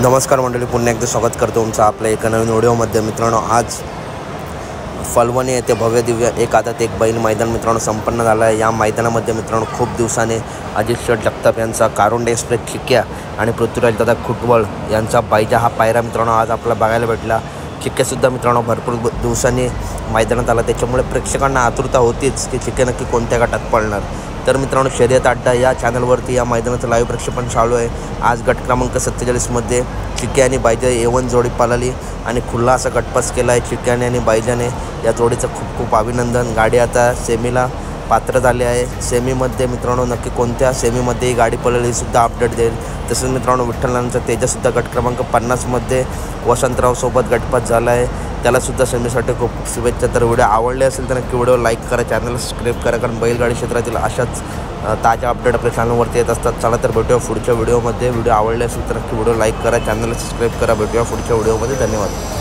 नमस्कार मंडळी, पुन्हा एकदा स्वागत करतो तुमचं आपल्या एका नवीन व्हिडिओमध्ये। मित्रांनो, आज फलवणी येथे भव्य दिव्य एक आदत एक बैल मैदान मित्रांनो संपन्न झालं आहे। या मैदानामध्ये मित्रांनो खूप दिवसाने अजित शेठ जगताप यांचा कारुंडे एक्सप्रेस चिक्क्या आणि पृथ्वीराज दादा खुटवळ यांचा बाईजा हा पायरा मित्रांनो आज आपल्याला बघायला भेटला। चिक्क्यासुद्धा मित्रांनो भरपूर दिवसांनी मैदानात आला, त्याच्यामुळे प्रेक्षकांना आतुरता होतीच की चिक्क्या नक्की कोणत्या गटात पळणार। तर मित्रांनो, शर्यत अड्डा या चॅनलवरती या मैदानाचं लाईव्ह प्रक्षेपण चालू आहे। आज गट क्रमांक 47मध्ये चिक्क्या आणि बायजा A1 जोडी पळाली आणि खुल्ला असा गटपास केला आहे चिक्क्याने आणि बायजाने। या जोडीचं खूप खूप अभिनंदन। गाडी आता सेमीला पात्र झाली आहे। सेमीमध्ये मित्रांनो नक्की कोणत्या सेमीमध्ये ही गाडी पळाली सुद्धा अपडेट देईल। तसंच मित्रांनो, विठ्ठलांचा तेजसुद्धा गट क्रमांक 50मध्ये वसंतरावसोबत गटपास झाला आहे, त्यालासुद्धा सेमीसाठी खूप शुभेच्छा। तर व्हिडिओ आवडले असेल तर नक्की व्हिडिओ लाईक करा, चॅनलला सबस्क्राईब करा, कारण बैलगाडी क्षेत्रातील अशाच ताज्या अपडेट आपल्या चॅनलवरती येत असतात। चला तर भेटूया पुढच्या व्हिडिओमध्ये। व्हिडिओ आवडले असेल तर नक्की व्हिडिओ लाईक करा, चॅनलला सबस्क्राईब करा। भेटूया पुढच्या व्हिडिओमध्ये। धन्यवाद।